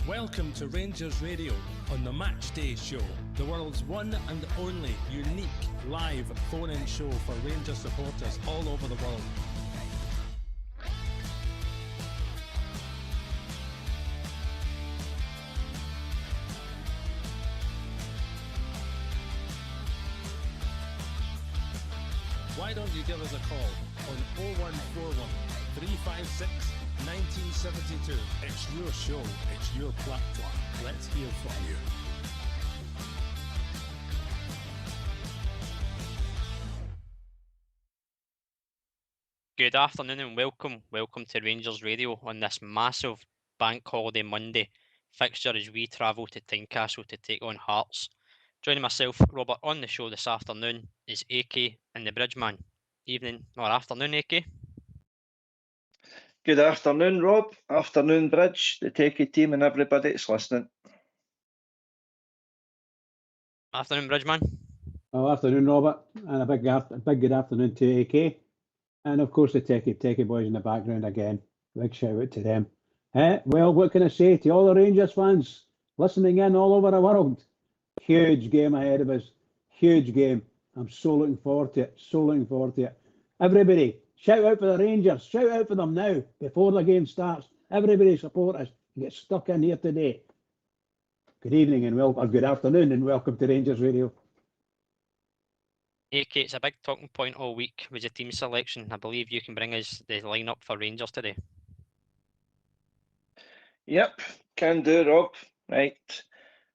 Welcome to Rangers Radio on the Matchday show, the world's one and only unique live phone-in show for Rangers supporters all over the world. Why don't you give us a call on 0141 356 1972. It's your show, it's your platform. Let's hear from you. Good afternoon and welcome to Rangers Radio on this massive bank holiday Monday fixture as we travel to Tynecastle to take on Hearts. Joining myself, Robert, on the show this afternoon is AK and the Bridgeman. Evening or afternoon, AK? Good afternoon, Rob. Afternoon, Bridge, the Takey team and everybody that's listening. Afternoon, Bridgeman. Oh, afternoon, Robert, and a big good afternoon to AK. And of course the Takey boys in the background again. Big shout out to them. Well, what can I say to all the Rangers fans listening in all over the world? Huge game ahead of us. Huge game. I'm so looking forward to it. Everybody, shout out for the Rangers. Shout out for them now before the game starts. Everybody support us. Get stuck in here today. Good evening and good afternoon and welcome to Rangers Radio. AK, it's a big talking point all week was the team selection. I believe you can bring us the lineup for Rangers today. Yep, can do, Rob. Right.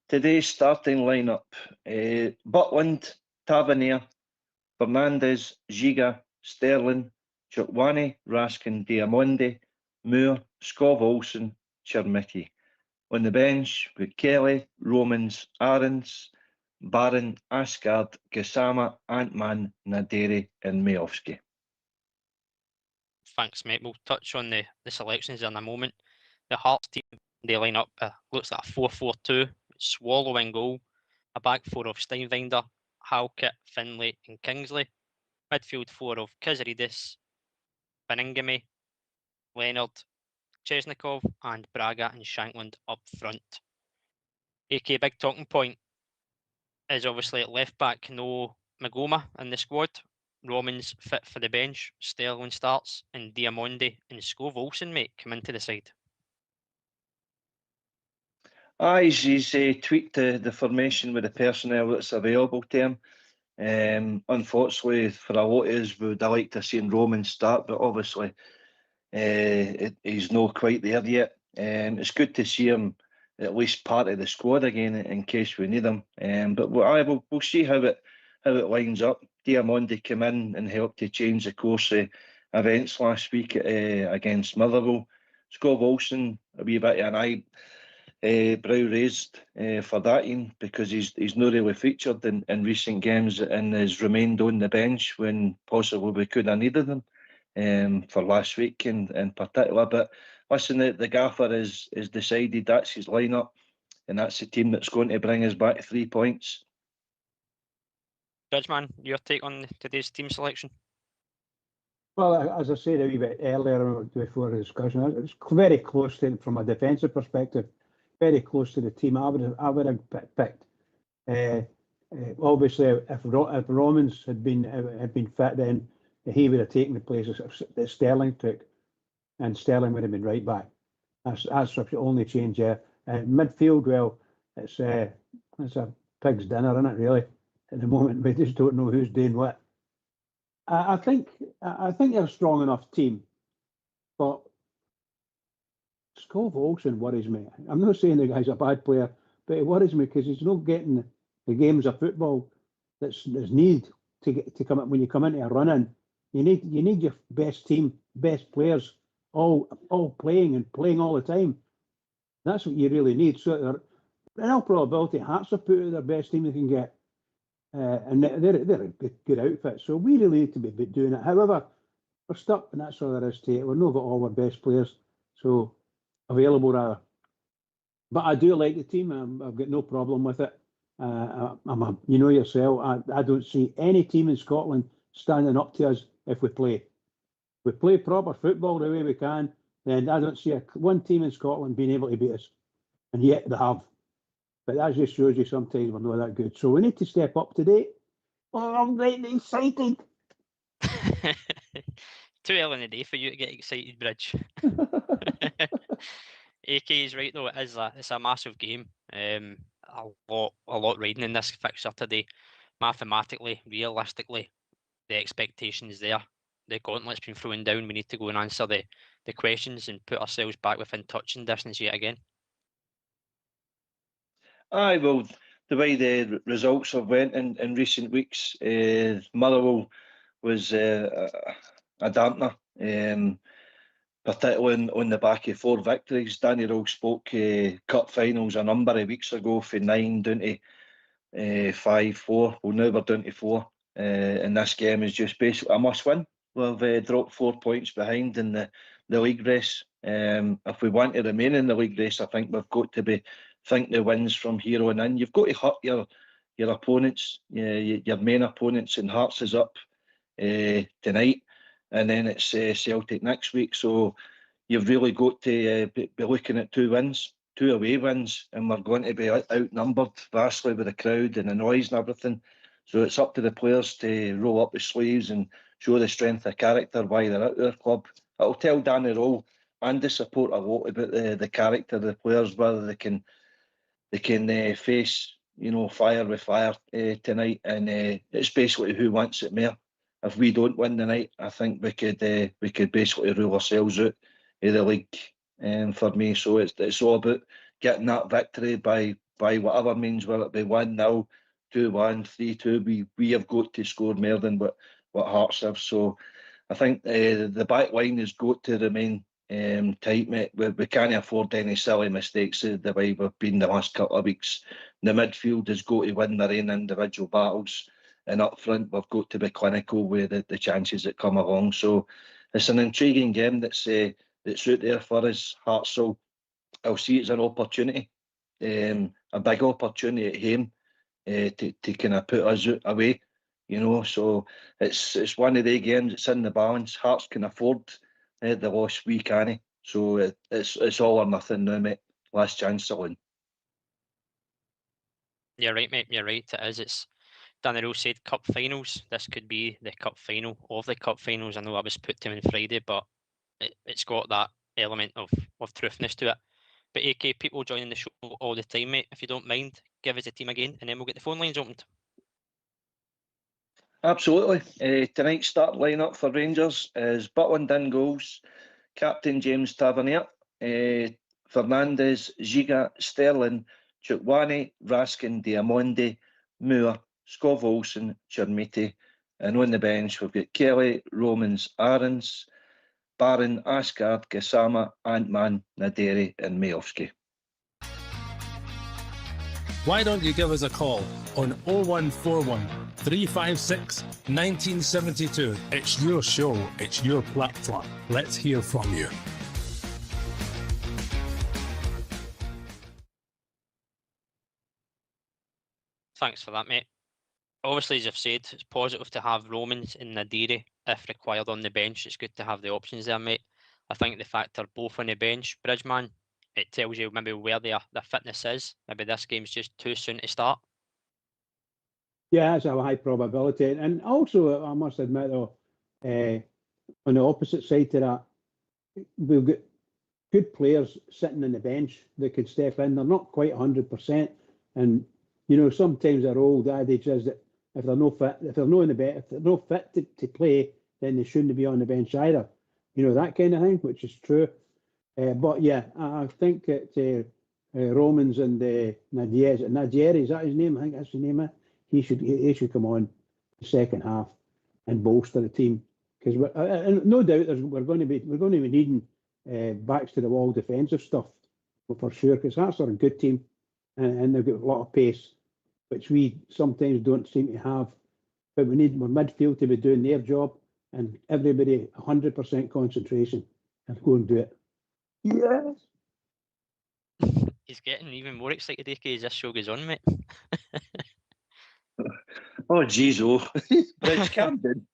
Today's starting lineup. Butland, Tavernier, Fernandes, Giga, Sterling, Chotwani, Raskin, Diamondi, Moore, Skov Olsen, Chermiti. On the bench with Kelly, Romans, Aarons, Barron, Asgard, Gassama, Antman, Naderi and Mayovsky. Thanks, mate. We'll touch on the selections in a moment. The Hearts team, they line up, looks like a 4-4-2, Swallow in goal, a back four of Steinvinder, Halkett, Finlay and Kingsley, midfield four of Kizarides, Beningame, Leonard, Chesnikov and Braga and Shankland up front. AK, big talking point is obviously at left back, no Magoma in the squad. Romans fit for the bench, Sterling starts, and Diamondi and Skov Olsen, mate, come into the side. He's tweaked the formation with the personnel that's available to him. Unfortunately, for a lot of us, we would have liked to have seen Roman start, but obviously he's not quite there yet. It's good to see him at least part of the squad again in case we need him. But we'll see how it lines up. Diamondi came in and helped to change the course of events last week against Motherwell. Skov Olsen, a wee bit of an eyebrow raised for that Ian, because he's not really featured in recent games and has remained on the bench when possibly we could have needed him for last week in particular. But listen, the gaffer has decided that's his lineup and that's the team that's going to bring us back 3 points. Bridgeman, your take on today's team selection? Well, as I said a wee bit earlier before the discussion, it's very close to, from a defensive perspective, very close to the team I would have picked. Obviously, if Romans had been fit, then he would have taken the place that Sterling took, and Sterling would have been right back. That's the only change there. Midfield, well, it's a pig's dinner, isn't it? Really, at the moment, we just don't know who's doing what. I think they're a strong enough team, but Skov Olsen worries me. I'm not saying the guy's a bad player, but it worries me because he's not getting the games of football that's needed to come up when you come into a run-in. You need your best team, best players, all playing all the time. That's what you really need. So, in all probability, Hearts have put out their best team they can get, and they're a good outfit. So we really need to be doing it. However, we're stuck, and that's all there is to it. We've not got all our best players available rather. But I do like the team. I've got no problem with it. You know yourself, I don't see any team in Scotland standing up to us if we play. We play proper football the way we can, then I don't see one team in Scotland being able to beat us. and yet they have. But that just shows you sometimes we're not that good. So we need to step up today. Oh, I'm getting excited. Too early in the day for you to get excited, Bridge. AK is right though. It's a massive game. A lot riding in this fixture today. Mathematically, realistically, the expectation is there. The gauntlet's been thrown down. We need to go and answer the questions and put ourselves back within touching distance yet again. Aye, well, the way the results have went in recent weeks, Motherwell was a dampener, particularly on the back of 4 victories. Danny Rowe spoke cup finals a number of weeks ago, from 9 down to 5-4. Well, now we're down to 4, and this game is just basically a must-win. We've dropped 4 points behind in the league race. If we want to remain in the league race, I think we've got to be thinking the wins from here on in. You've got to hurt your opponents, your main opponents, and Hearts is up tonight, and then it's Celtic next week. So you've really got to be looking at 2 wins, 2 away wins, and we're going to be outnumbered vastly with the crowd and the noise and everything. So it's up to the players to roll up the sleeves and show the strength of character why they're at their club. It'll tell Danny Rowe and the support a lot about the character of the players, whether they can face fire with fire tonight, and it's basically who wants it more. If we don't win tonight, I think we could basically rule ourselves out of the league. For me, so it's all about getting that victory by whatever means, whether it be 1-0, 2-1, 3-2. We have got to score more than what Hearts have. So I think the back line has got to remain tight, mate. We can't afford any silly mistakes the way we've been the last couple of weeks. The midfield has got to win their own individual battles, and up front we've got to be clinical with the chances that come along. So it's an intriguing game that's out there for us. Hearts, so I'll see it as an opportunity, a big opportunity at home to kind of put us away. So it's one of the games that's in the balance. Hearts can afford the loss, we can't. So it's all or nothing now, mate. Last chance to win. You're right, mate. You're right. It is. It's Danny Rowe said cup finals. This could be the cup final of the cup finals. I know I was put to him on Friday, but it's got that element of truthness to it. But AK, people joining the show all the time, mate. If you don't mind, give us the team again, and then we'll get the phone lines opened. Absolutely. Tonight's start lineup for Rangers is Butland in goals, Captain James Tavernier, Fernandes, Giga, Sterling, Chukwani, Raskin, Diamondi, Moore, Scov Olsen, Chermiti, and on the bench we've got Kelly, Romans, Aarons, Barron, Asgard, Gassama, Antman, Naderi, and Mayovsky. Why don't you give us a call on 0141 356 1972? It's your show, it's your platform. Let's hear from you. Thanks for that, mate. Obviously, as I've said, it's positive to have Romans and Naderi if required on the bench. It's good to have the options there, mate. I think the fact they're both on the bench, Bridgeman, it tells you maybe where their fitness is. Maybe this game's just too soon to start. Yeah, that's a high probability. And also, I must admit, though, on the opposite side to that, we've got good players sitting on the bench that could step in. They're not quite 100%. And, sometimes their old adage is that if they're not fit, if they're not fit to play, then they shouldn't be on the bench either. That kind of thing, which is true. But yeah, I think that Romans and Nadieri, is that his name? I think that's his name. He should come on the second half and bolster the team, because no doubt we're going to be needing backs to the wall defensive stuff for sure, because that's a good team and they've got a lot of pace, which we sometimes don't seem to have. But we need our midfield to be doing their job, and everybody 100% concentration and go and do it. Yes. He's getting even more excited, AK, as this show goes on, mate. Oh, jeez, Bridge, calm down.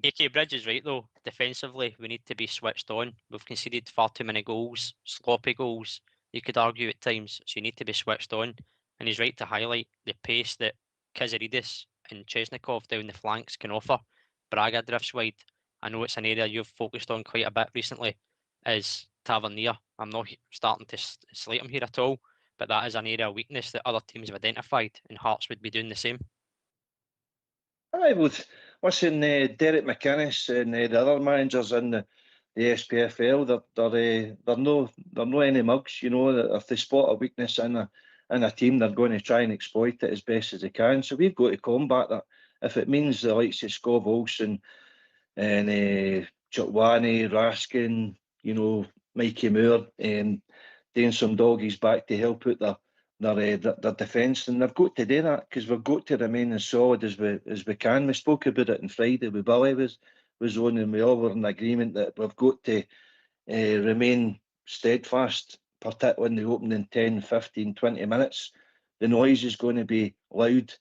AK Bridge is right though. Defensively, we need to be switched on. We've conceded far too many goals, sloppy goals. You could argue at times, so you need to be switched on. And he's right to highlight the pace that Kazaridis and Chesnikov down the flanks can offer. Braga drifts wide. I know it's an area you've focused on quite a bit recently, is Tavernier. I'm not starting to slate him here at all, but that is an area of weakness that other teams have identified, and Hearts would be doing the same. Aye, well, listen, Derek McInnes and the other managers in the SPFL, they're no any mugs, you know. If they spot a weakness in a team, they're going to try and exploit it as best as they can. So we've got to combat that. If it means the likes of Scov Olsen and Chotwani, Raskin, you know, Mikey Moore, doing some doggies back to help out their defence, and they've got to do that, because we've got to remain as solid as we can. We spoke about it on Friday with Billy was on, and we all were in agreement that we've got to remain steadfast, particularly in the opening 10, 15, 20 minutes. The noise is going to be loud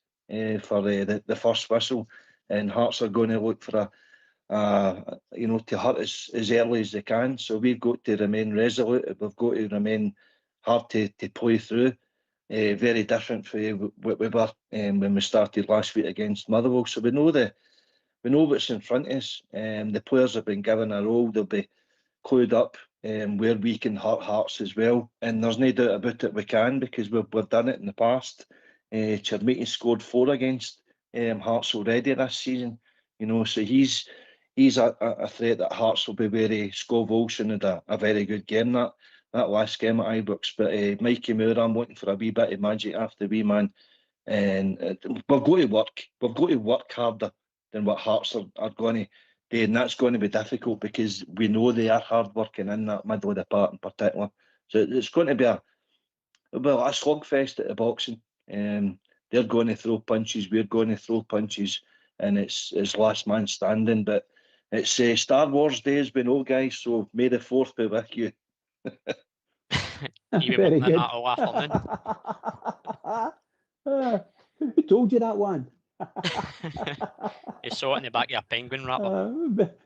for the first whistle, and Hearts are going to look for to hurt us as early as they can. So we've got to remain resolute. We've got to remain hard to play through. Very different from what we were when we started last week against Motherwell. So we know what's in front of us. The players have been given a role. They'll be clued up where we can hurt Hearts as well. And there's no doubt about it, we can, because we've done it in the past. Chermiti scored 4 against Hearts already this season. You know, so he's a threat that Hearts will be wary. Scov Olsen had a very good game that last game at Ibrox. But Mikey Moore, I'm looking for a wee bit of magic after wee man. And we've got to work. We've got to work harder than what Hearts are going to do. And that's going to be difficult, because we know they are hard working in that middle of the park in particular. So it's going to be a slugfest at the boxing. They're going to throw punches, we're going to throw punches, and it's last man standing. But it's Star Wars days, we know, guys, so may the 4th be with you. You've Very been good. that all afternoon. Who told you that one? You saw it in the back of your penguin wrapper.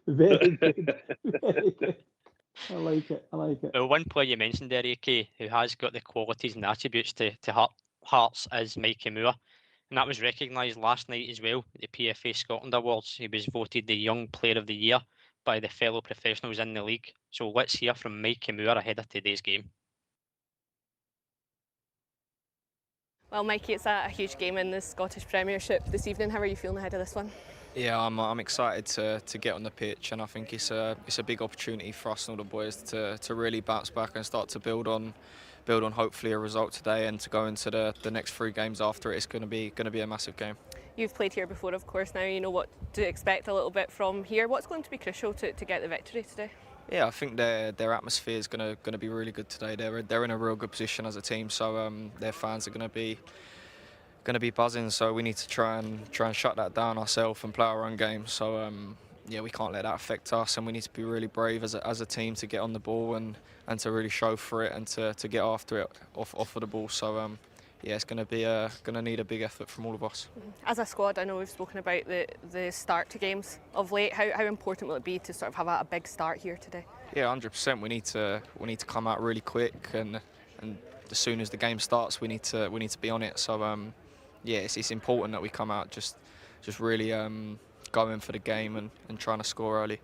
Very good. Very good. I like it. Well, one player you mentioned there, AK, who has got the qualities and attributes to Hearts is Mikey Moore. And that was recognised last night as well at the PFA Scotland Awards. He was voted the Young Player of the Year by the fellow professionals in the league. So let's hear from Mikey Moore ahead of today's game. Well, Mikey, it's a huge game in the Scottish Premiership this evening. How are you feeling ahead of this one? Yeah, I'm excited to get on the pitch, and I think it's a big opportunity for us and all the boys to really bounce back and start to build on hopefully a result today, and to go into the next 3 games after it. It's going to be a massive game. You've played here before, of course. Now you know what to expect a little bit from here. What's going to be crucial to get the victory today? Yeah, I think their atmosphere is going to be really good today. They're in a real good position as a team, so their fans are going to be buzzing. So we need to try and shut that down ourselves and play our own game. So yeah, we can't let that affect us, and we need to be really brave as a team to get on the ball and to really show for it, and to get after it off of the ball. So yeah, it's going to need a big effort from all of us. As a squad, I know we've spoken about the start to games of late. How important will it be to sort of have a big start here today? Yeah, 100%. We need to come out really quick, and as soon as the game starts, we need to be on it. So yeah, it's important that we come out just really going for the game and trying to score early.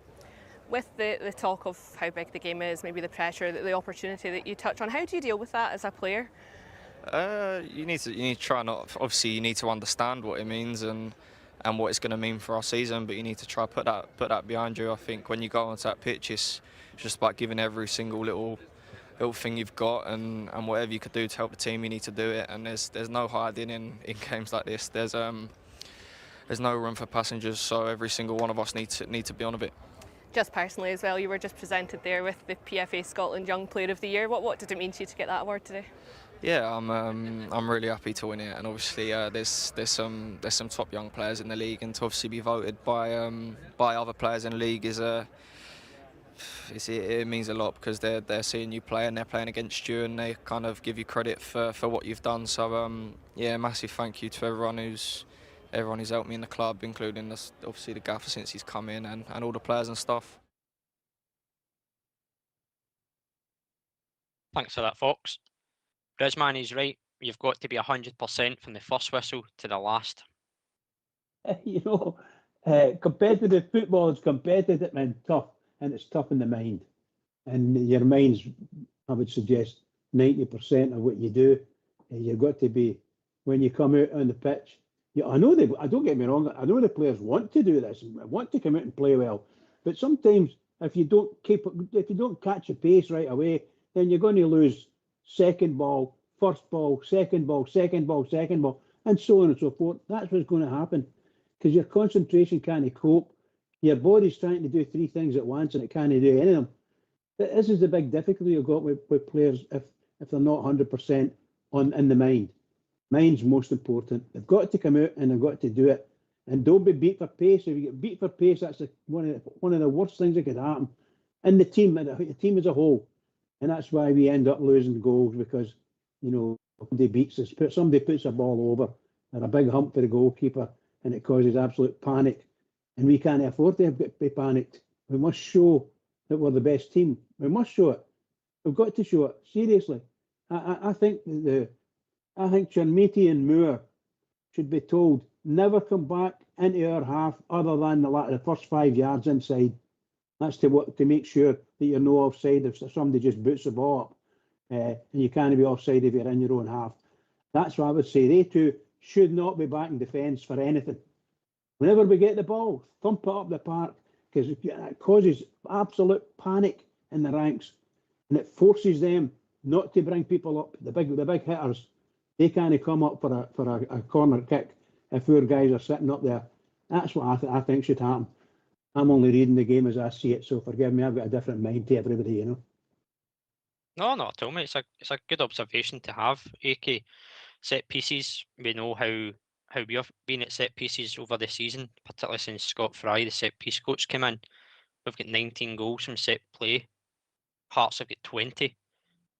With the talk of how big the game is, maybe the pressure, the opportunity that you touch on, how do you deal with that as a player? You need to try not. Obviously, you need to understand what it means and what it's going to mean for our season. But you need to try put that behind you. I think when you go onto that pitch, it's just about giving every single little thing you've got, and whatever you could do to help the team, you need to do it. And there's no hiding in games like this. There's no room for passengers. So every single one of us need to be on a bit. Just personally as well, you were just presented there with the PFA Scotland Young Player of the Year. What did it mean to you to get that award today? Yeah, I'm really happy to win it, and obviously there's some top young players in the league, and to obviously be voted by other players in the league it means a lot, because they're seeing you play and they're playing against you, and they kind of give you credit for what you've done. So yeah, massive thank you to everyone who's everyone who's helped me in the club, including obviously the gaffer since he's come in, and all the players and stuff. Thanks for that, Fox. Bridgeman is right. You've got to be 100% from the first whistle to the last. Competitive football is competitive and tough, and it's tough in the mind. And your mind's, I would suggest, 90% of what you do. You've got to be, when you come out on the pitch. I know don't get me wrong. I know the players want to do this, want to come out and play well. But sometimes, if you don't catch the pace right away, then you're going to lose second ball, first ball, second ball, second ball, second ball, and so on and so forth. That's what's going to happen, because your concentration can't cope. Your body's trying to do three things at once, and it can't do any of them. This is the big difficulty you've got with players if they're not 100% in the mind. Mind's most important. They've got to come out and they've got to do it. And don't be beat for pace. If you get beat for pace, that's one of the worst things that could happen. And the team as a whole. And that's why we end up losing goals, because, somebody beats us. Somebody puts a ball over, or a big hump for the goalkeeper, and it causes absolute panic. And we can't afford to be panicked. We must show that we're the best team. We must show it. We've got to show it. Seriously. I think Chermiti and Moore should be told never come back into our half other than the first 5 yards inside. That's to make sure that you're no offside if somebody just boots the ball up. And you can't be offside if you're in your own half. That's what I would say. They two should not be back in defence for anything. Whenever we get the ball, thump it up the park, because it causes absolute panic in the ranks, and it forces them not to bring people up. The big hitters, they can't come up for a corner kick if our guys are sitting up there. That's what I think should happen. I'm only reading the game as I see it, so forgive me. I've got a different mind to everybody, No, not at all, mate. It's a good observation to have. AK set pieces. We know how we have been at set pieces over the season, particularly since Scott Fry, the set piece coach, came in. We've got 19 goals from set play. Hearts have got 20.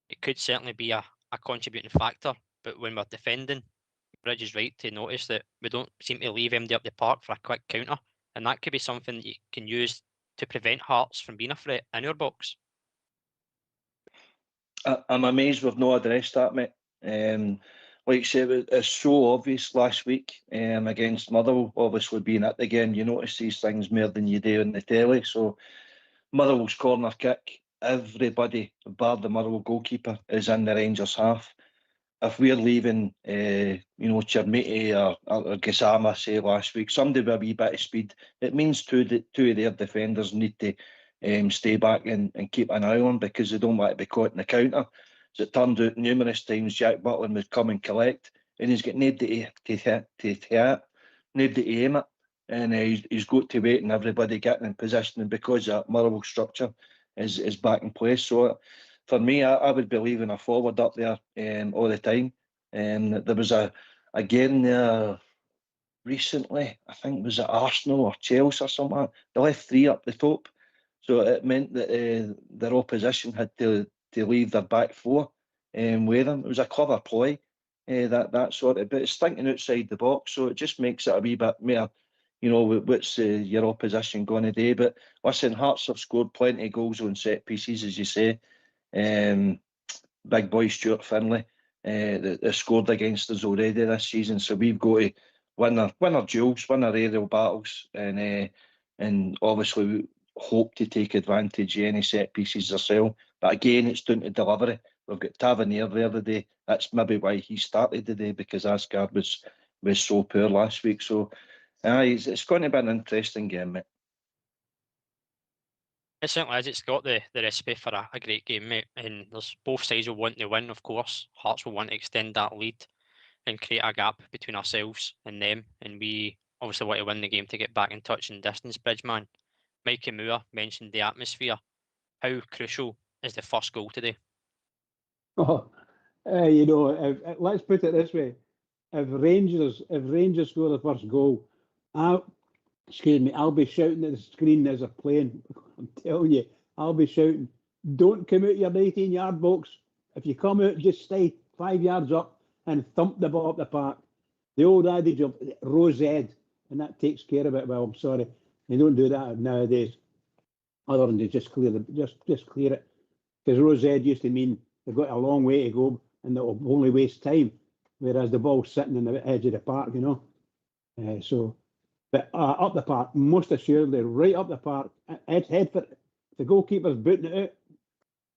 It could certainly be a contributing factor, but when we're defending, Bridge is right to notice that we don't seem to leave MD up the park for a quick counter, and that could be something that you can use to prevent Hearts from being a threat in your box. I'm amazed we've not addressed that, mate. Like you said, it's so obvious last week against Motherwell, obviously being at the game. You notice these things more than you do on the telly. So Motherwell's corner kick, everybody, bar the Motherwell goalkeeper, is in the Rangers half. If we're leaving, Chermiti or Gassama, say last week, somebody with a wee bit of speed, it means two of their defenders need to stay back and keep an eye on, because they don't want to be caught in the counter. So it turned out numerous times Jack Butland would come and collect, and he's got nobody to hit, nobody to aim it, and he's got to wait and everybody getting in position, and because that Motherwell structure is back in place. So for me, I would be leaving a forward up there all the time. There was a game there recently, I think, was it Arsenal or Chelsea or something? They left three up the top. So it meant that their opposition had to leave their back four with them. It was a clever ploy, that sort of, but it's thinking outside the box. So it just makes it a wee bit more, what's your opposition going to do. But listen, Hearts have scored plenty of goals on set pieces, as you say. Big boy Stuart Finlay, they scored against us already this season. So we've got to win our duels, win our aerial battles, and obviously we hope to take advantage of any set pieces ourselves. But again, it's down to delivery. We've got Tavernier there today. That's maybe why he started today, because Asgard was so poor last week. So it's going to be an interesting game, mate. It certainly is. It's got the recipe for a great game, mate. And there's both sides will want to win, of course. Hearts will want to extend that lead and create a gap between ourselves and them. And we obviously want to win the game to get back in touch and distance, Bridgeman. Mikey M mentioned the atmosphere. How crucial is the first goal today? Oh, let's put it this way: if Rangers score the first goal, I'll be shouting at the screen as they're playing. I'm telling you, I'll be shouting, "Don't come out your 19-yard box. If you come out, just stay 5 yards up and thump the ball up the park." The old adage of rose ed, and that takes care of it. Well, I'm sorry, they don't do that nowadays. Other than to just clear it, because rose ed used to mean they've got a long way to go and they'll only waste time, whereas the ball's sitting in the edge of the park, you know. But up the park, most assuredly, right up the park, head for it. The goalkeeper's booting it out,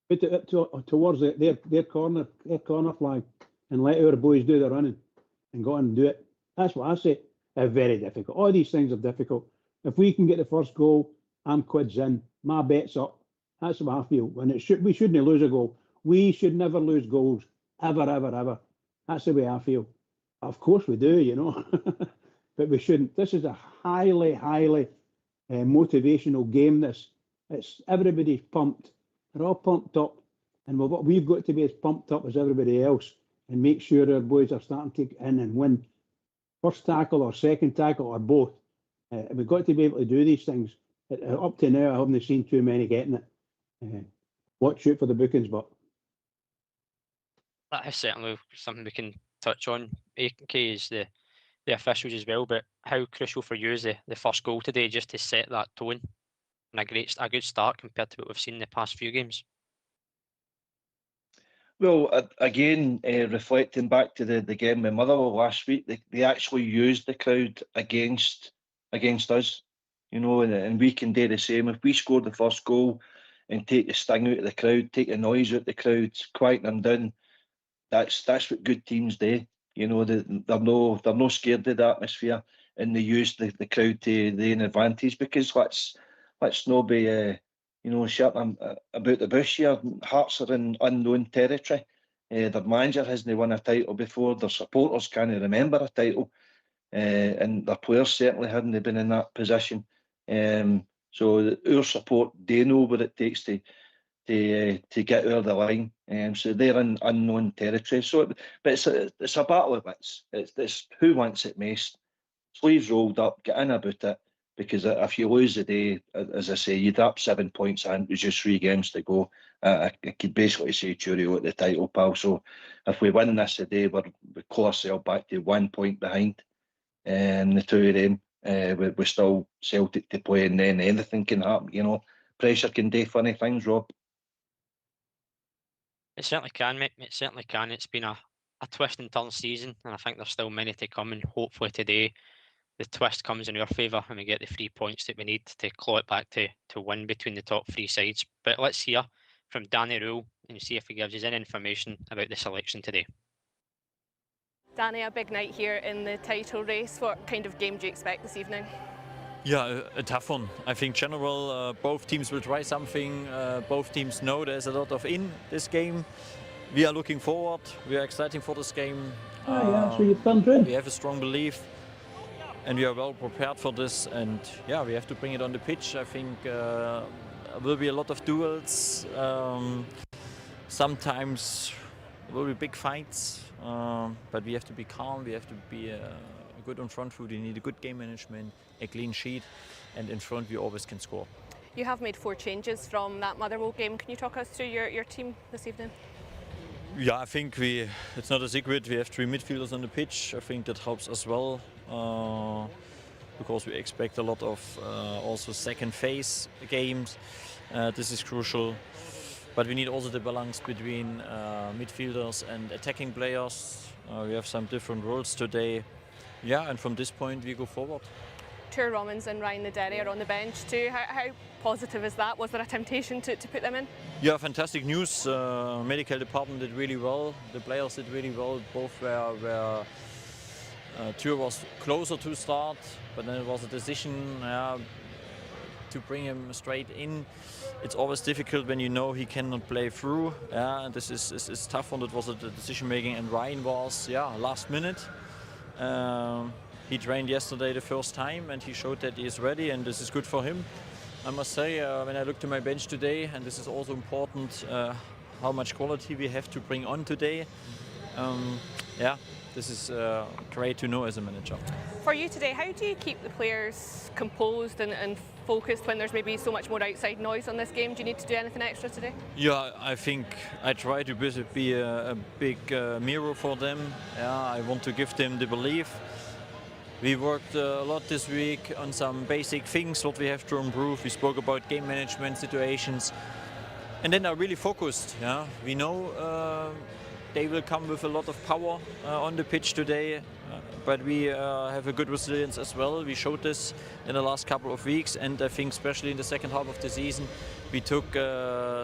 put it up towards their corner flag, and let our boys do the running and go on and do it. That's what I say. Very difficult. All these things are difficult. If we can get the first goal, I'm quids in. My bet's up. That's what I feel. And we shouldn't lose a goal. We should never lose goals, ever, ever, ever. That's the way I feel. Of course we do, you know, but we shouldn't. This is a highly, highly motivational game. It's everybody's pumped. They're all pumped up, and what we've got to be as pumped up as everybody else, and make sure our boys are starting to get in and win first tackle or second tackle or both. We've got to be able to do these things. Up to now, I haven't seen too many getting it. Watch out for the bookings, but That is certainly something we can touch on. AK is the officials as well, but how crucial for you is the first goal today, just to set that tone and a good start compared to what we've seen in the past few games? Well, again, reflecting back to the game with Motherwell last week, they actually used the crowd against us, you know, and we can do the same. If we score the first goal and take the sting out of the crowd, take the noise out of the crowd, quieten them down, that's what good teams do. You know, they're no scared of the atmosphere, and they use the crowd to their advantage, because let's not be shouting about the bush here. Hearts are in unknown territory. Their manager hasn't won a title before. Their supporters can't remember a title, and their players certainly hadn't been in that position. So our support, they know what it takes to get over the line. So they're in unknown territory. So, but it's a battle of wits. It's who wants it most. Sleeves rolled up, get in about it. Because if you lose the day, as I say, you'd up 7 points and it was just 3 games to go. I could basically say cheerio at the title, pal. So if we win this today, we call ourselves back to 1 point behind the two of them. We're still Celtic to play, and then anything can happen. You know, pressure can do funny things, Rob. It certainly can, mate. It certainly can. It's been a twist and turn season, and I think there's still many to come, and hopefully today the twist comes in our favour and we get the 3 points that we need to claw it back to win between the top 3 sides. But let's hear from Danny Rule and see if he gives us any information about the selection today. Danny, a big night here in the title race. What kind of game do you expect this evening? Yeah, a tough one. I think general, both teams will try something. Both teams know there's a lot of in this game. We are looking forward. We are excited for this game. yeah, so you've done good. We have a strong belief, and we are well prepared for this. And yeah, we have to bring it on the pitch. I think there will be a lot of duels. Sometimes there will be big fights, but we have to be calm. We have to be good on front foot. We need a good game management, a clean sheet, and in front we always can score. You have made 4 changes from that Motherwell game. Can you talk us through your team this evening? Yeah, I think it's not a secret. We have 3 midfielders on the pitch. I think that helps as well, because we expect a lot of also second phase games. This is crucial. But we need also the balance between midfielders and attacking players. We have some different roles today. Yeah, and from this point we go forward. Tur Rommins and Ryan Naderi are on the bench too. How positive is that? Was there a temptation to put them in? Yeah, fantastic news. Medical department did really well. The players did really well. Both were Tur was closer to start, but then it was a decision to bring him straight in. It's always difficult when you know he cannot play through. Yeah, and this is tough one. It was a decision making, and Ryan was last minute. He trained yesterday the first time, and he showed that he is ready, and this is good for him. I must say, when I look to my bench today, and this is also important, how much quality we have to bring on today. yeah, this is great to know as a manager. For you today, how do you keep the players composed and focused when there's maybe so much more outside noise on this game? Do you need to do anything extra today? Yeah, I think I try to be a big mirror for them. Yeah, I want to give them the belief. We worked a lot this week on some basic things what we have to improve. We spoke about game management situations, and then I really focused. Yeah, we know they will come with a lot of power on the pitch today, but we have a good resilience as well. We showed this in the last couple of weeks, and I think especially in the second half of the season, we took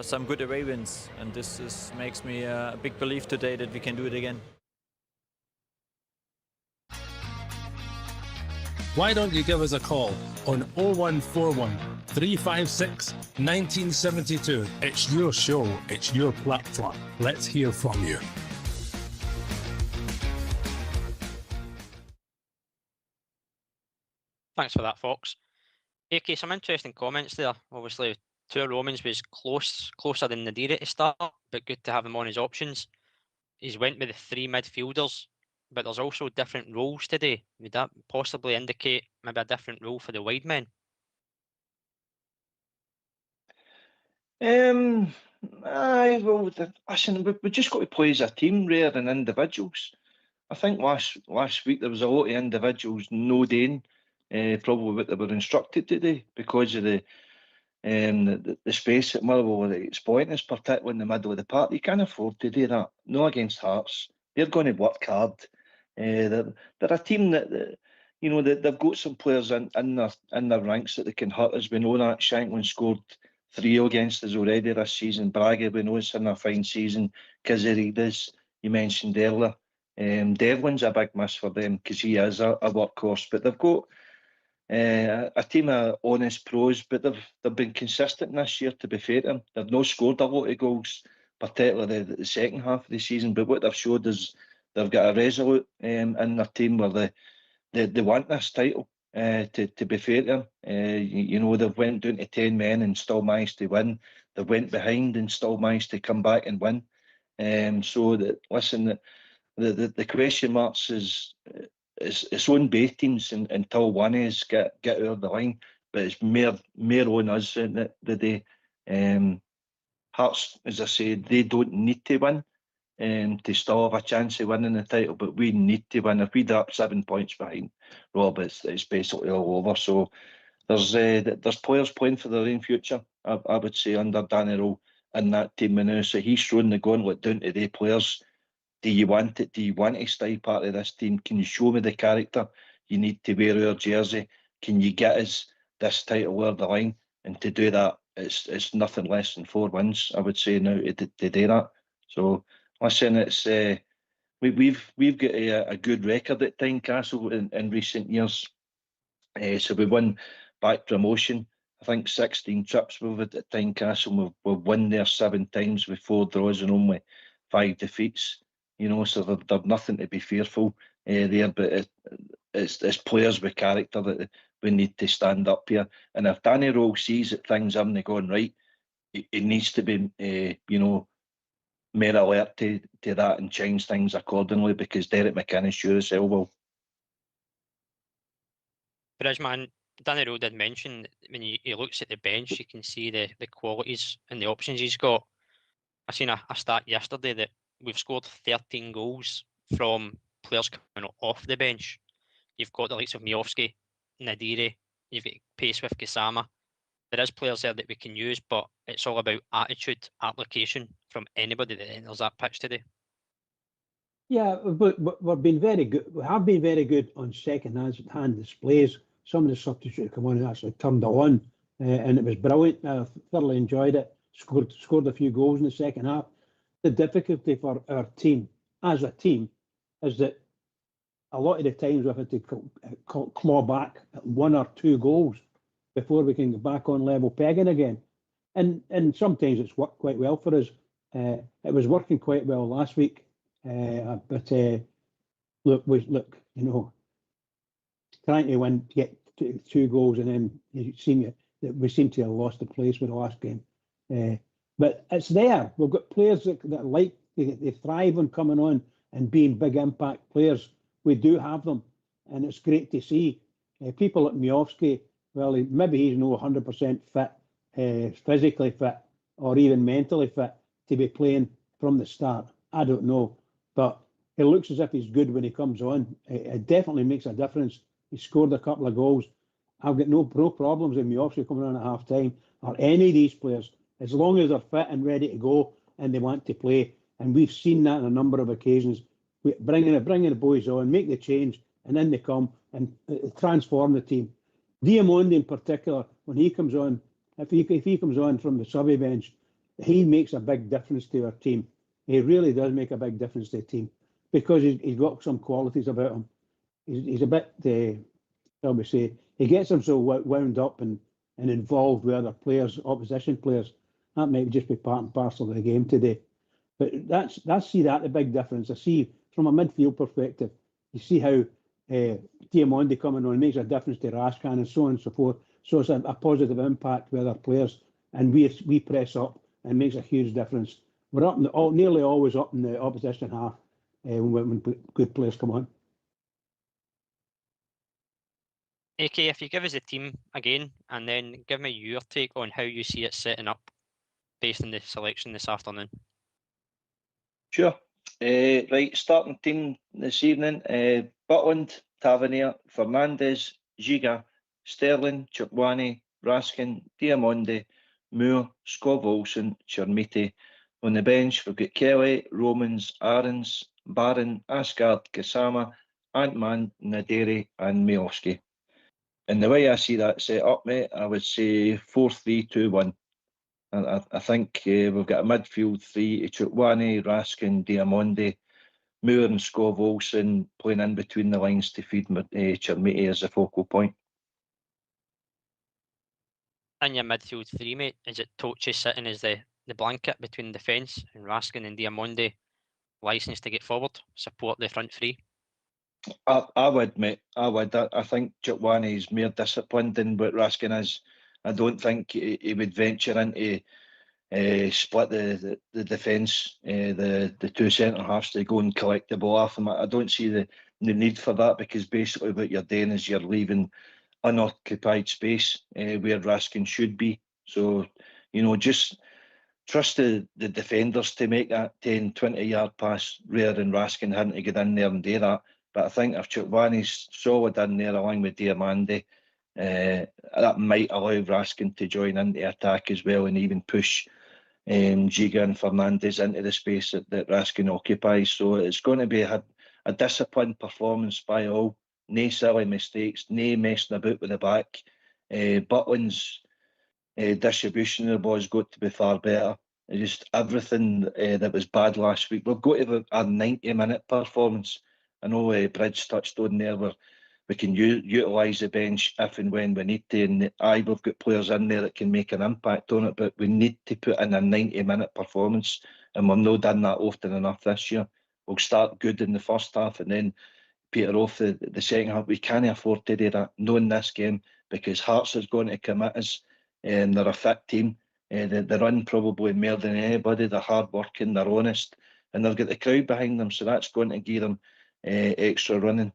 some good away wins, and this makes me a big belief today that we can do it again. Why don't you give us a call on 0141 356 1972? It's your show, it's your platform. Let's hear from you. Thanks for that, Fox. AK, some interesting comments there. Obviously, Tour Romans was closer than Nadiri to start, but good to have him on his options. He's went with the three midfielders, but there's also different roles today. Would that possibly indicate maybe a different role for the wide men? Aye, well, listen, we just got to play as a team rather than individuals. I think last week there was a lot of individuals no doing probably what they were instructed to do because of the space that Motherwell were exploiting us, particularly in the middle of the park. You can't afford to do that. No against Hearts. They're going to work hard. They're a team that you know that they've got some players in their ranks that they can hurt us. We know that Shanklin scored 3 against us already this season. Braga, we know, it's in a fine season. Kazarides, you mentioned earlier. Devlin's a big miss for them because he is a workhorse. But they've got a team of honest pros, but they've been consistent this year, to be fair to them. They've not scored a lot of goals, particularly the second half of the season. But what they've showed is they've got a resolute in their team where they want this title. To be fair to them, you know, they've went down to 10 men and still managed to win. They went behind and still managed to come back and win. So that, listen, the question marks is it's on both teams until one is get over the line, but it's more on us the day. Hearts, as I said, they don't need to win to still have a chance of winning the title, but we need to win. If we drop 7 points behind, Rob, it's basically all over. So there's players playing for their own future, I would say, under Danny Rowe in that team now. So he's thrown the gauntlet down to the players. Do you want it? Do you want to stay part of this team? Can you show me the character you need to wear our jersey? Can you get us this title over the line? And to do that, it's nothing less than 4 wins, I would say, now to do that. So listen, it's we've got a good record at Tynecastle in recent years. So we won back promotion. I think 16 trips we've had at Tynecastle. We've won there 7 times with 4 draws and only 5 defeats. You know, so they've nothing to be fearful there. But it's players with character that we need to stand up here. And if Danny Rowe sees that things haven't gone right, he needs to be, you know, more alert to that and change things accordingly, because Derek McInnes sure as hell will. Bridgeman, Danny Rowe did mention when he looks at the bench, you can see the qualities and the options he's got. I seen a stat yesterday that we've scored 13 goals from players coming off the bench. You've got the likes of Miovski, Nadiri, you've got pace with Kusama. There is players there that we can use, but it's all about attitude, application from anybody that enters that pitch today. Yeah, but we've been very good. We have been very good on second-hand displays. Some of the substitutes come on and actually turned it on, and it was brilliant. I thoroughly enjoyed it. Scored a few goals in the second half. The difficulty for our team, as a team, is that a lot of the times we've had to claw back at 1 or 2 goals before we can get back on level pegging again. And sometimes it's worked quite well for us. It was working quite well last week. But look, you know, trying to win, get 2 goals, and then we seem to have lost the place with the last game. But it's there. We've got players that like they thrive on coming on and being big impact players. We do have them, and it's great to see. People like Miovski, well, maybe he's not 100% fit, physically fit, or even mentally fit to be playing from the start. I don't know, but it looks as if he's good when he comes on. It definitely makes a difference. He scored a couple of goals. I've got no problems with Miovski coming on at half time, or any of these players, as long as they're fit and ready to go and they want to play. And we've seen that on a number of occasions. Bringing the boys on, make the change, and then they come and transform the team. Diamondi in particular, when he comes on, if he comes on from the subby bench, he makes a big difference to our team. He really does make a big difference to the team because he's got some qualities about him. He's a bit, shall we say, he gets himself wound up and involved with other players, opposition players. That might just be part and parcel of the game today. But I see that the big difference. I see from a midfield perspective, you see how Diamondi coming on makes a difference to Raskan and so on and so forth. So it's a positive impact with other players, and we press up and makes a huge difference. We're up nearly always up in the opposition half when good players come on. AK, if you give us the team again, and then give me your take on how you see it setting up based on the selection this afternoon. Sure. Right, starting team this evening, Butland, Tavernier, Fernandez, Giga, Sterling, Chupwani, Raskin, Diamondi, Moore, Scov Olsen, Chermiti. On the bench, we've got Kelly, Romans, Aarons, Barron, Asgard, Kasama, Antman, Naderi, and Miovski. And the way I see that set up, mate, I would say 4-3-2-1. I think we've got a midfield three: Chupwani, Raskin, Diamondi, Moore and Scov Olsen playing in between the lines to feed Chermiti as a focal point. In your midfield three, mate, is it Tochi sitting as the blanket between defence and Raskin and Diamondi licensed to get forward, support the front three? I would, mate. I would. I think Chupwani is more disciplined than what Raskin is. I don't think he would venture into split the defence, the two centre halves to go and collect the ball off him. I don't see the need for that, because basically what you're doing is you're leaving unoccupied space where Raskin should be. So, just trust the defenders to make that 10, 20-yard pass rather than Raskin having to get in there and do that. But I think if Chupwani's solid in there along with Diamandi, that might allow Raskin to join in the attack as well and even push Giga and Fernandez into the space that Raskin occupies. So it's going to be a disciplined performance by all. No silly mistakes, no messing about with the back. Butland's distribution of the ball has got to be far better. Just everything that was bad last week. We've got to have a 90-minute performance. I know Bridge touched on there where we can utilise the bench if and when we need to. And we've got players in there that can make an impact on it, but we need to put in a 90-minute performance. And we've not done that often enough this year. We'll start good in the first half and then peter off the second half. We can't afford to do that, not in this game, because Hearts is going to commit us. And they're a fit team. They run probably more than anybody. They're hard working, they're honest, and they've got the crowd behind them, so that's going to give them extra running.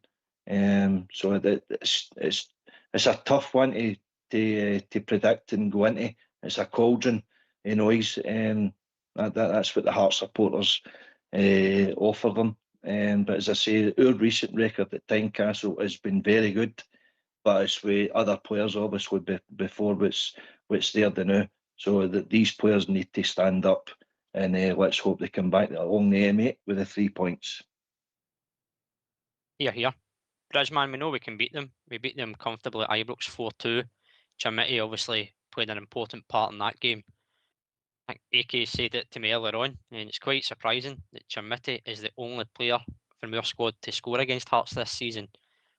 So it's a tough one to predict and go into. It's a cauldron of noise. That's what the Hearts supporters offer them. But as I say, our recent record at Tynecastle has been very good, but it's with other players obviously before what's there to now. So that these players need to stand up, and let's hope they come back along the M8 with the 3 points. Here. Bridgeman, we know we can beat them. We beat them comfortably at Ibrox 4-2. Chermiti obviously played an important part in that game. I think AK said it to me earlier on, and it's quite surprising that Chermiti is the only player from our squad to score against Hearts this season,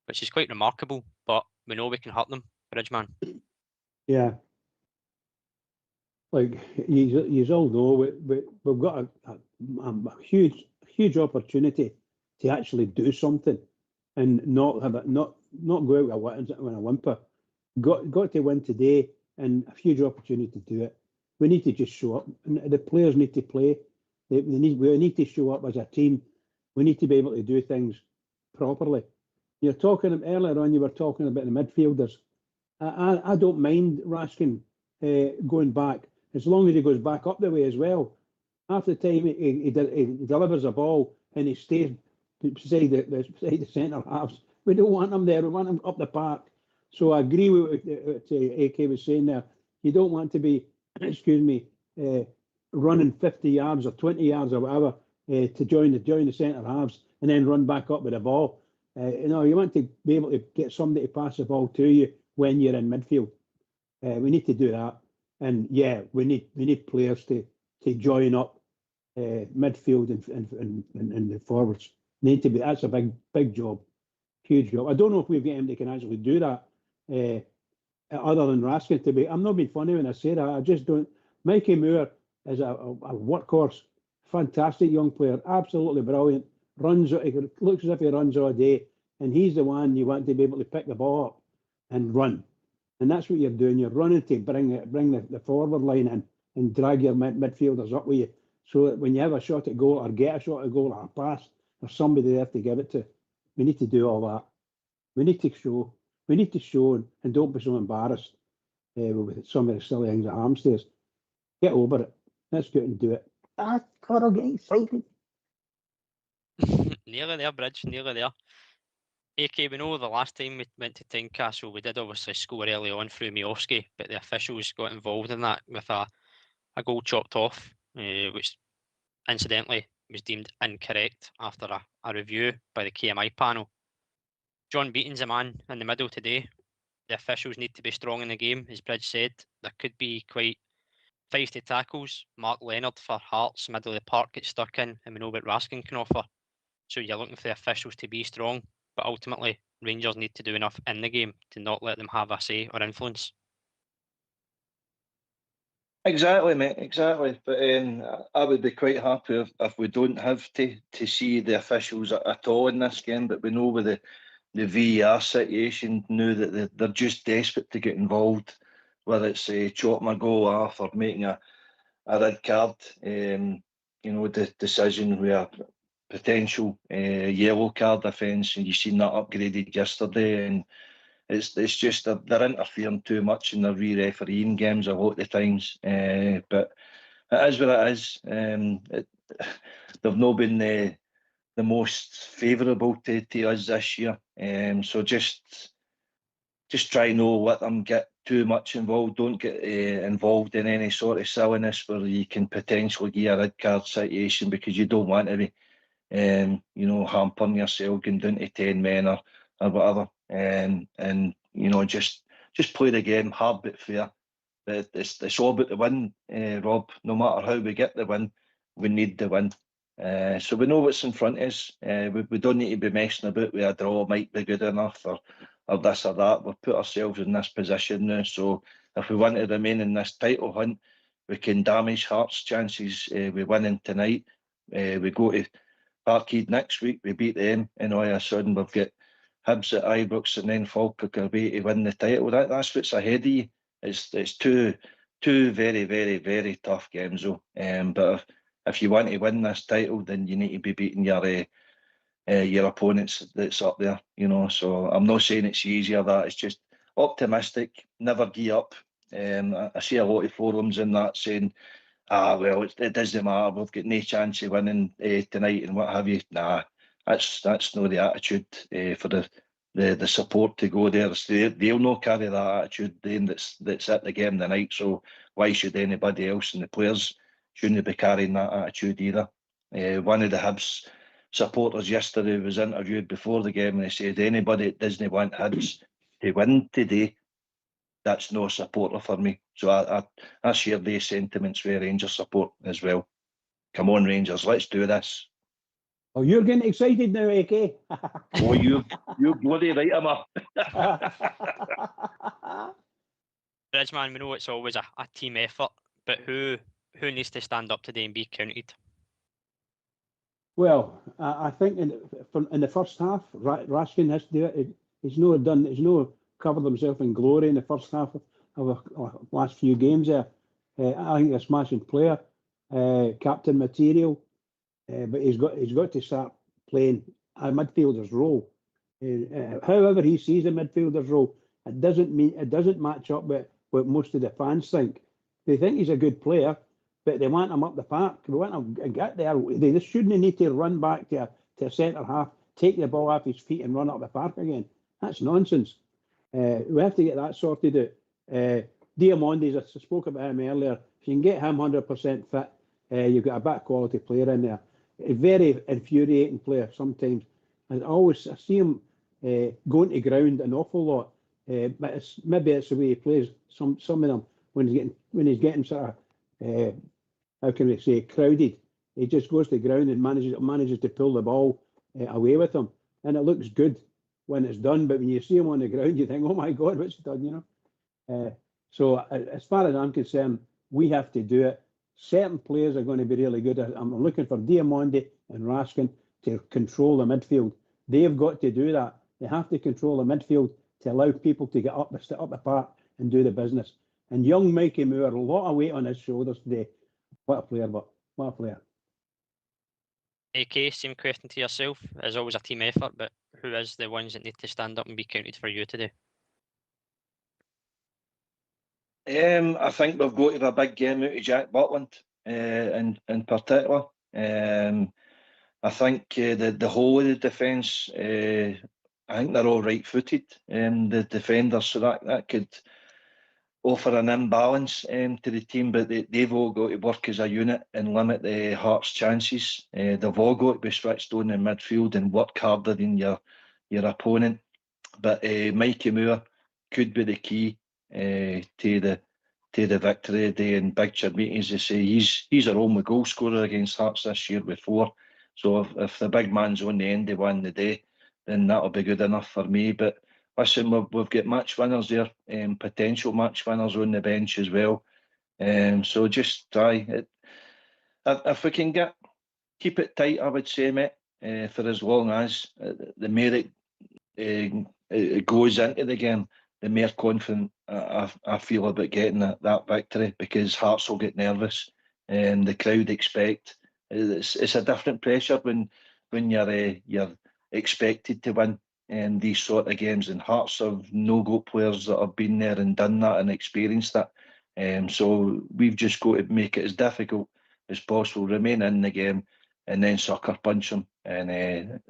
which is quite remarkable, but we know we can hurt them, Bridgeman. Yeah. Like you all know, we've got a huge opportunity to actually do something and not go out with a whimper. Got to win today, and a huge opportunity to do it. We need to just show up, and the players need to play. We need to show up as a team We need to be able to do things properly. You're talking earlier on. You were talking about the midfielders. I don't mind Raskin going back as long as he goes back up the way as well. Half the time he delivers a ball and he stays beside the centre halves. We don't want him there. We want him up the park. So I agree with what AK was saying there. You don't want to be, running 50 yards or 20 yards or whatever to join the centre halves and then run back up with the ball. You want to be able to get somebody to pass the ball to you when you're in midfield. We need to do that, and we need players to join up midfield and the forwards. Need to be. That's a big job, huge job. I don't know if we've got anybody that can actually do that other than Raskin. To be, I'm not being funny when I say that. I just don't. Mikey Moore is a workhorse, fantastic young player, absolutely brilliant. Looks as if he runs all day, and he's the one you want to be able to pick the ball up and run. And that's what you're doing. You're running to bring the forward line in and drag your midfielders up with you, so that when you have a shot at goal or get a shot at goal or a pass, there's somebody there to give it to. We need to do all that. We need to show and don't be so embarrassed with some of the silly things at Hampstead's. Get over it. Let's go and do it. God, I'm getting excited. Nearly there, Bridge, nearly there. AK, we know the last time we went to Tynecastle, we did obviously score early on through Miofsky, but the officials got involved in that with a goal chopped off, which incidentally was deemed incorrect after a review by the KMI panel. John Beaton's a man in the middle today. The officials need to be strong in the game, as Bridge said. There could be quite feisty tackles. Mark Leonard for Hearts, middle of the park, gets stuck in, and we know what Raskin can offer. So you're looking for the officials to be strong, but ultimately Rangers need to do enough in the game to not let them have a say or influence. Exactly, mate. Exactly. But I would be quite happy if we don't have to see the officials at all in this game. But we know with the VAR situation now that they're just desperate to get involved, whether it's chopping a goal off or making a red card. The decision with a potential yellow card offence, and you've seen that upgraded yesterday, and it's just they're interfering too much and they're re-refereeing games a lot of the times. But it is what it is. They've not been the most favourable to us this year. So just try not let them get too much involved. Don't get involved in any sort of silliness where you can potentially get a red card situation, because you don't want to be hampering yourself, going down to 10 men or whatever. And just play the game hard but fair. But it's all about the win, Rob. No matter how we get the win, we need the win. So we know what's in front of us. We don't need to be messing about with a draw might be good enough or this or that. We've put ourselves in this position now. So if we want to remain in this title hunt, we can damage Hearts' chances with winning tonight. We go to Parkhead next week, we beat them, and all of a sudden we've got Hibs at Ibrox and then Falkirk away to win the title. That's what's ahead of you. It's two very, very, very tough games though. But if you want to win this title, then you need to be beating your opponents that's up there. So I'm not saying it's easier. That it's just optimistic. Never give up. I see a lot of forums in that saying, well, it doesn't matter. We've got no chance of winning tonight and what have you. Nah, that's not the attitude for the support to go there. They'll not carry that attitude then that's at the game tonight. So why should anybody else? And the players shouldn't be carrying that attitude either. One of the Hibs supporters yesterday was interviewed before the game and he said anybody that doesn't want Hibs to win today, that's no supporter for me. So I share these sentiments with Rangers support as well. Come on, Rangers, let's do this. Oh, you're getting excited now, AK. Oh, you bloody right, am I? Bridgeman, we know it's always a team effort, but who needs to stand up today and be counted? Well, I think in the first half, Raskin has to do it. He's no covered himself in glory in the first half of the last few games there. I think he's a smashing player, captain material, but he's got to start playing a midfielder's role. However he sees a midfielder's role, it doesn't match up with what most of the fans think. They think he's a good player, but they want him up the park. They want him to get there. They just shouldn't need to run back to a centre half, take the ball off his feet and run up the park again. That's nonsense. We have to get that sorted out. Diamondes, I spoke about him earlier. If you can get him 100% fit, you've got a better quality player in there. A very infuriating player sometimes. I see him going to ground an awful lot. But maybe it's the way he plays. Some of them when he's getting sort of how can we say crowded, he just goes to ground and manages to pull the ball away with him, and it looks good when it's done. But when you see him on the ground, you think, oh my God, what's he done? You know. So as far as I'm concerned, we have to do it. Certain players are going to be really good. I'm looking for Diamonde and Raskin to control the midfield. They've got to do that. They have to control the midfield to allow people to get up the park and do the business. And young Mikey Moore, a lot of weight on his shoulders today. What a player, but what a player. AK, same question to yourself. It's always a team effort, but who is the ones that need to stand up and be counted for you today? I think we've got to have a big game out of Jack Butland, in particular. I think the whole of the defence, I think they're all right-footed, the defenders, so that could offer an imbalance to the team, but they've all got to work as a unit and limit the Hearts' chances. They've all got to be switched on in midfield and work harder than your opponent. But Mikey Moore could be the key to the victory today. And Big Chirmiti, as they say, he's our only goal scorer against Hearts this year with 4. So if the big man's on the end to win the day, then that'll be good enough for me. But listen, we've got match winners there, potential match winners on the bench as well. So just try it. If we can keep it tight, I would say, mate, for as long as the more it goes into the game, the more confident I feel about getting that victory, because Hearts will get nervous and the crowd expect. It's a different pressure when you're expected to win these sort of games, and Hearts have got players that have been there and done that and experienced that. So we've just got to make it as difficult as possible, remain in the game, and then sucker punch them. And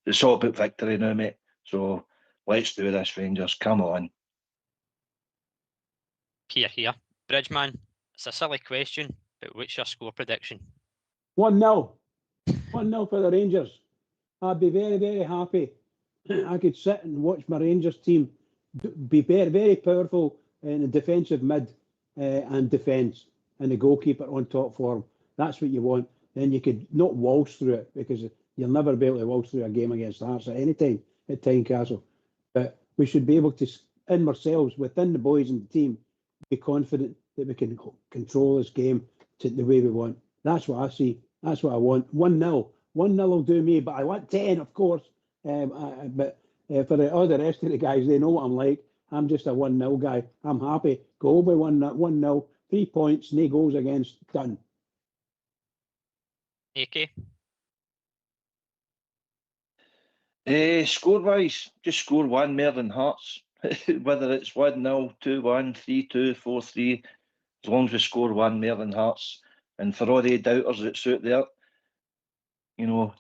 it's all about victory now, mate. So let's do this, Rangers. Come on. Here. Bridgeman, it's a silly question, but what's your score prediction? 1-0. 1-0 for the Rangers. I'd be very, very happy. I could sit and watch my Rangers team be very, very powerful in the defensive mid and defence, and the goalkeeper on top form. That's what you want. Then you could not waltz through it, because you'll never be able to waltz through a game against Hearts at any time at Tynecastle. But we should be able to, in ourselves, within the boys and the team, be confident that we can control this game to the way we want. That's what I see. That's what I want. 1-0. 1-0 will do me, but I want 10, of course. But for all the rest of the guys, they know what I'm like. I'm just a 1-0 guy. I'm happy. Go by 1-0, 3 points, no goals against, done. AK? Score-wise, just score one more than Hearts. Whether it's 1-0, 2-1, 3-2, 4-3, as long as we score one more than Hearts. And for all the doubters that's out there,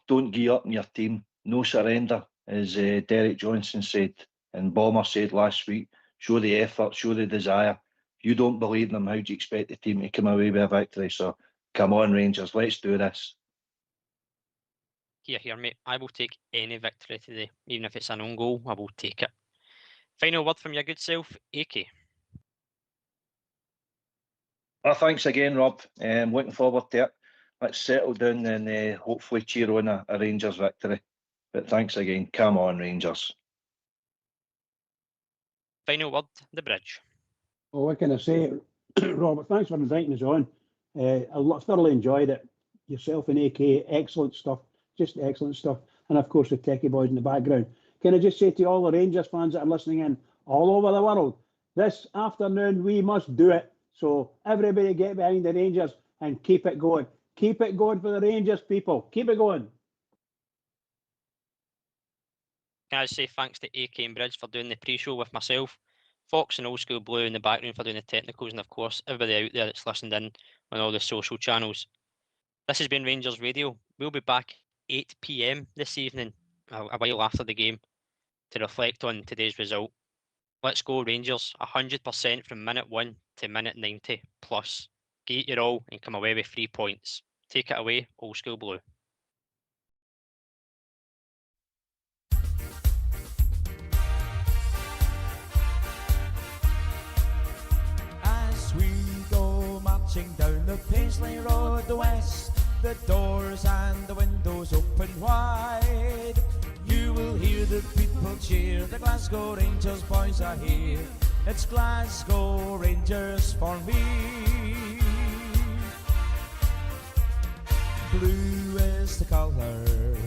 don't give up on your team. No surrender, as Derek Johnson said and Bomber said last week. Show the effort, show the desire. If you don't believe in them, how do you expect the team to come away with a victory? So come on, Rangers, let's do this. Here, mate. I will take any victory today. Even if it's an own goal, I will take it. Final word from your good self, AK. Well, thanks again, Rob. Looking forward to it. Let's settle down and hopefully cheer on a Rangers victory. But thanks again. Come on, Rangers. Final word, the bridge. Well, what can I say, Robert? Thanks for inviting us on. I thoroughly enjoyed it. Yourself and AK, excellent stuff. Just excellent stuff. And of course, the techie boys in the background. Can I just say to all the Rangers fans that are listening in all over the world, this afternoon we must do it. So everybody get behind the Rangers and keep it going. Keep it going for the Rangers, people. Keep it going. Can I say thanks to A Cambridge for doing the pre-show with myself, Fox and Old School Blue in the background for doing the technicals, and of course everybody out there that's listened in on all the social channels. This has been Rangers Radio. We'll be back 8 PM this evening, a while after the game, to reflect on today's result. Let's go Rangers, 100% from minute 1 to minute 90 plus. Give it your all and come away with 3 points. Take it away, Old School Blue. As we go marching down the Paisley Road west, the doors and the windows open wide. You will hear the people cheer, the Glasgow Rangers boys are here. It's Glasgow Rangers for me. Blue is the colour,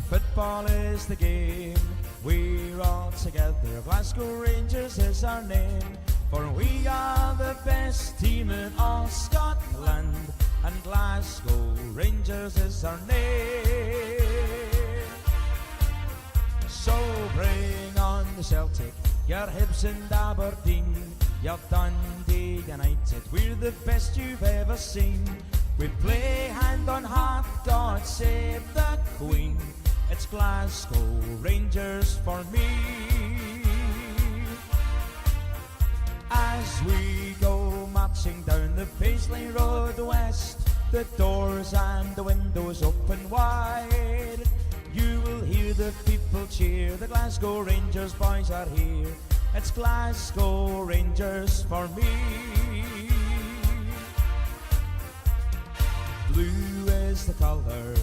football is the game. We're all together, Glasgow Rangers is our name. For we are the best team in all Scotland, and Glasgow Rangers is our name. So bring on the Celtic, your Hibs and Aberdeen, your Dundee United, we're the best you've ever seen. We play hand on heart, God save the Queen. It's Glasgow Rangers for me. As we go marching down the Paisley Road west, the doors and the windows open wide. You will hear the people cheer, the Glasgow Rangers boys are here. It's Glasgow Rangers for me. Blue is the colour,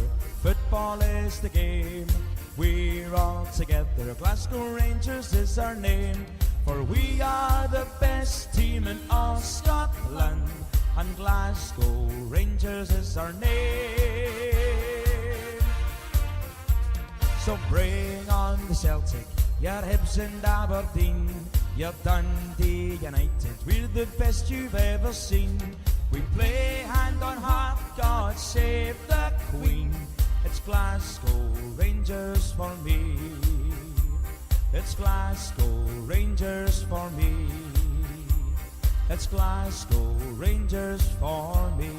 football is the game. We're all together, Glasgow Rangers is our name. For we are the best team in all Scotland, and Glasgow Rangers is our name. So bring on the Celtic, your Hibs and Aberdeen, your Dundee United, we're the best you've ever seen. We play hand on heart, God save the Queen. It's Glasgow Rangers for me. It's Glasgow Rangers for me. It's Glasgow Rangers for me.